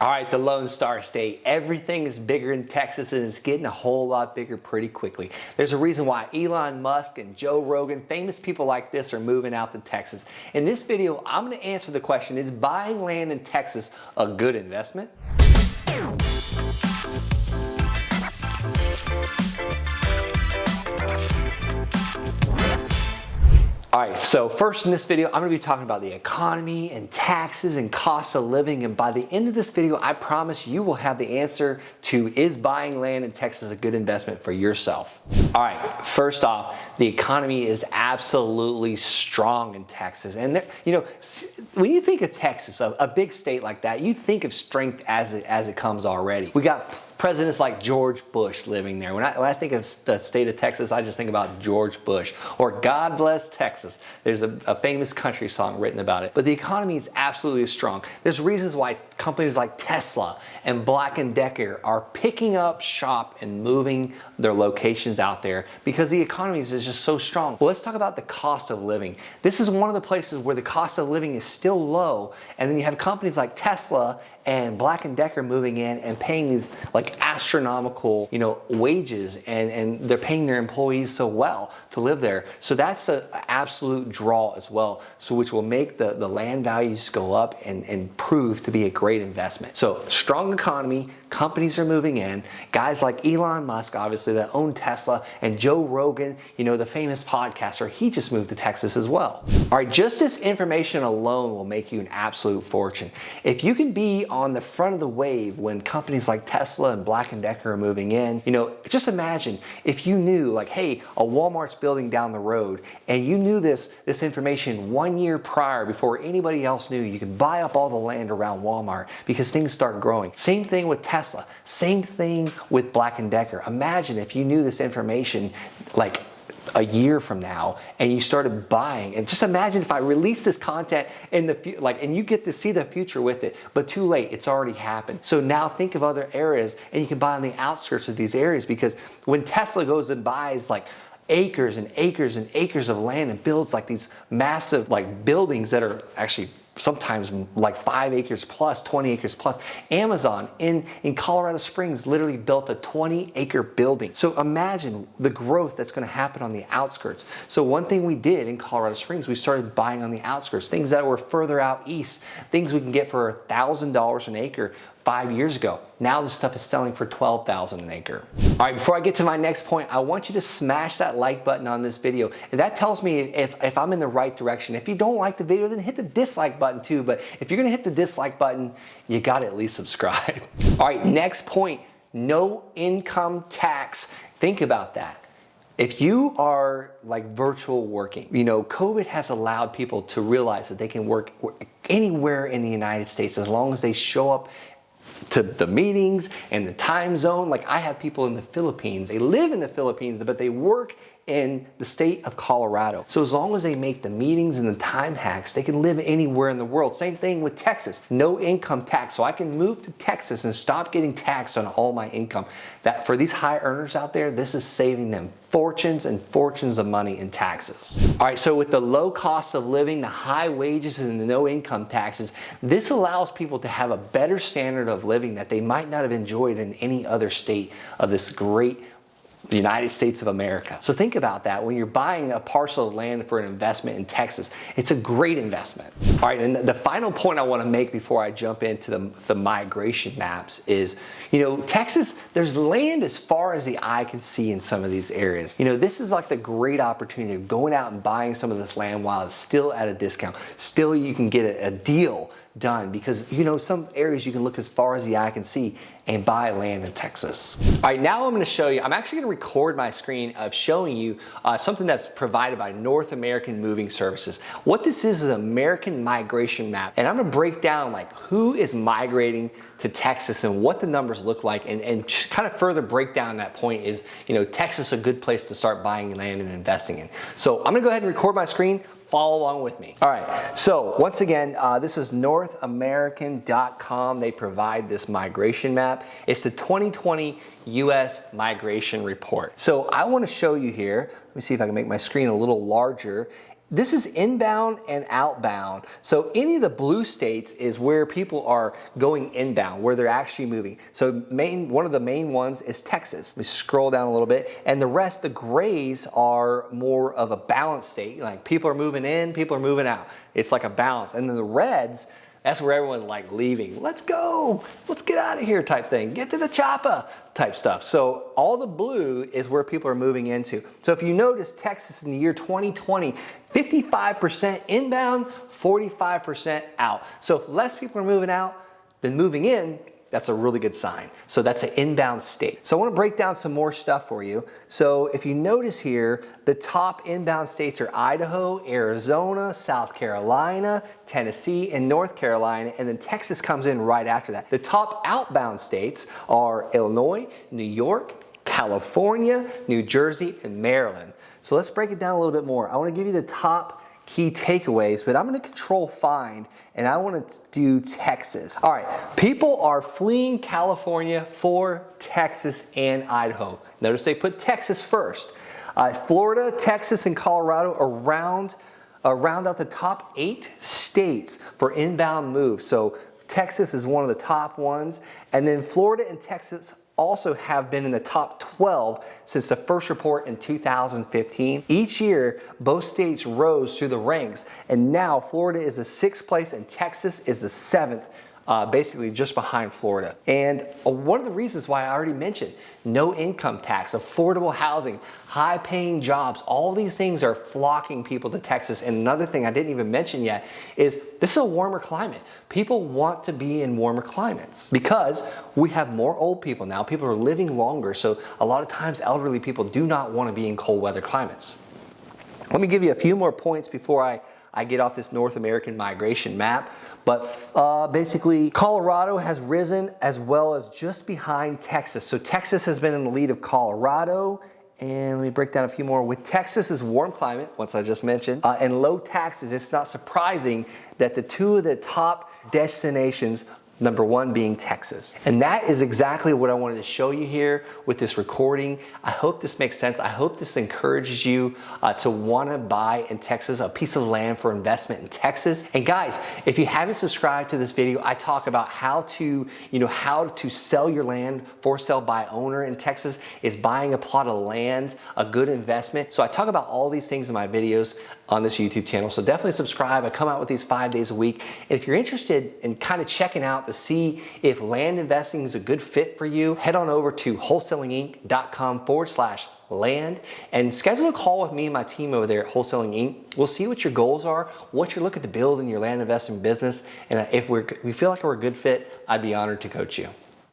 All right, the Lone Star State. Everything is bigger in Texas, and it's getting a whole lot bigger pretty quickly. There's a reason why Elon Musk and Joe Rogan, famous people like this, are moving out to Texas. In this video, I'm going to answer the question, is buying land in Texas a good investment? All right, so first in this video, I'm going to be talking about the economy and taxes and cost of living. And by the end of this video, I promise you will have the answer to, is buying land in Texas a good investment for yourself? All right, first off, the economy is absolutely strong in Texas. And there, when you think of Texas, a big state like that, you think of strength as it comes already. We got presidents like George Bush living there. When I think of the state of Texas, I just think about George Bush, or God Bless Texas. There's a famous country song written about it. But the economy is absolutely strong. There's reasons why companies like Tesla and Black & Decker are picking up shop and moving their locations out there because the economy is just so strong. Well, let's talk about the cost of living. This is one of the places where the cost of living is still low, and then you have companies like Tesla and Black & Decker moving in and paying these like astronomical, wages, and they're paying their employees so well to live there. So that's an absolute draw as well, so which will make the land values go up and prove to be a great investment. So strong economy, companies are moving in, guys like Elon Musk, obviously, that own Tesla, and Joe Rogan, the famous podcaster, he just moved to Texas as well. All right, just this information alone will make you an absolute fortune. If you can be on the front of the wave when companies like Tesla and Black & Decker are moving in, just imagine if you knew, like, hey, a Walmart's building down the road, and you knew this information 1 year prior before anybody else knew, you could buy up all the land around Walmart because things start growing. Same thing with Tesla, same thing with Black & Decker. Imagine if you knew this information like a year from now and you started buying, and just imagine if I release this content in the and you get to see the future with it, but too late, it's already happened. So now think of other areas, and you can buy on the outskirts of these areas, because when Tesla goes and buys like acres and acres and acres of land and builds like these massive like buildings that are actually sometimes like 5 acres plus, 20 acres plus. Amazon in Colorado Springs literally built a 20-acre building. So imagine the growth that's going to happen on the outskirts. So one thing we did in Colorado Springs, we started buying on the outskirts, things that were further out east, things we can get for $1,000 an acre 5 years ago. Now this stuff is selling for $12,000 an acre. All right, before I get to my next point, I want you to smash that like button on this video. And that tells me if I'm in the right direction. If you don't like the video, then hit the dislike button too. But if you're gonna hit the dislike button, you gotta at least subscribe. All right, next point, no income tax. Think about that. If you are like virtual working, COVID has allowed people to realize that they can work anywhere in the United States as long as they show up to the meetings and the time zone. Like, I have people in the Philippines. They live in the Philippines, but they work in the state of Colorado. So as long as they make the meetings and the time hacks, they can live anywhere in the world. Same thing with Texas. No income tax. So I can move to Texas and stop getting taxed on all my income. That, for these high earners out there, this is saving them fortunes and fortunes of money in taxes. All right, so with the low cost of living, the high wages, and the no income taxes, this allows people to have a better standard of living that they might not have enjoyed in any other state of this great the United States of America. So think about that when you're buying a parcel of land for an investment in Texas. It's a great investment. All right, and the final point I want to make before I jump into the migration maps is, Texas, there's land as far as the eye can see in some of these areas. This is like the great opportunity of going out and buying some of this land while it's still at a discount. Still, you can get a deal done, because some areas you can look as far as the eye can see and buy land in Texas. All right, now I'm going to show you, I'm actually going to record my screen of showing you something that's provided by North American Moving Services. What this is an American migration map, and I'm going to break down like who is migrating to Texas and what the numbers look like, and kind of further break down that point is, Texas is a good place to start buying land and investing in. So I'm going to go ahead and record my screen. Follow along with me. All right, so once again, this is NorthAmerican.com. They provide this migration map. It's the 2020 U.S. Migration Report. So I want to show you here, let me see if I can make my screen a little larger, This is inbound and outbound. So any of the blue states is where people are going inbound, where they're actually moving. So one of the main ones is Texas. We scroll down a little bit, and the rest, the grays, are more of a balanced state. Like people are moving in, people are moving out. It's like a balance. And then the reds, that's where everyone's like leaving. Let's go, let's get out of here type thing. Get to the chopper type stuff. So all the blue is where people are moving into. So if you notice, Texas in the year 2020, 55% inbound, 45% out. So if less people are moving out than moving in, that's a really good sign. So that's an inbound state. So I want to break down some more stuff for you. So if you notice here, the top inbound states are Idaho, Arizona, South Carolina, Tennessee, and North Carolina, and then Texas comes in right after that. The top outbound states are Illinois, New York, California, New Jersey, and Maryland. So let's break it down a little bit more. I want to give you the top key takeaways, but I'm going to control find, and I want to do Texas. All right, people are fleeing California for Texas and Idaho. Notice they put Texas first. Florida, Texas, and Colorado round out the top 8 states for inbound moves. So Texas is one of the top ones, and then Florida and Texas also have been in the top 12 since the first report in 2015. Each year, both states rose through the ranks, and now Florida is the 6th place and Texas is the 7th, basically just behind Florida. And one of the reasons why I already mentioned, no income tax, affordable housing, high paying jobs, all these things are flocking people to Texas. And another thing I didn't even mention yet is this is a warmer climate. People want to be in warmer climates because we have more old people now. People are living longer. So a lot of times elderly people do not want to be in cold weather climates. Let me give you a few more points before I get off this North American migration map. But basically, Colorado has risen as well as just behind Texas. So Texas has been in the lead of Colorado. And let me break down a few more. With Texas's warm climate, once I just mentioned, and low taxes, it's not surprising that the two of the top destinations, number one being Texas. And that is exactly what I wanted to show you here with this recording. I hope this makes sense. I hope this encourages you to want to buy in Texas, a piece of land for investment in Texas. And guys, if you haven't subscribed to this video, I talk about how to sell your land for sale by owner in Texas. Is buying a plot of land a good investment? So I talk about all these things in my videos on this YouTube channel. So definitely subscribe. I come out with these 5 days a week. And if you're interested in kind of checking out to see if land investing is a good fit for you, head on over to wholesalinginc.com/land and schedule a call with me and my team over there at Wholesaling Inc. We'll see what your goals are, what you're looking to build in your land investing business. And if we feel like we're a good fit, I'd be honored to coach you.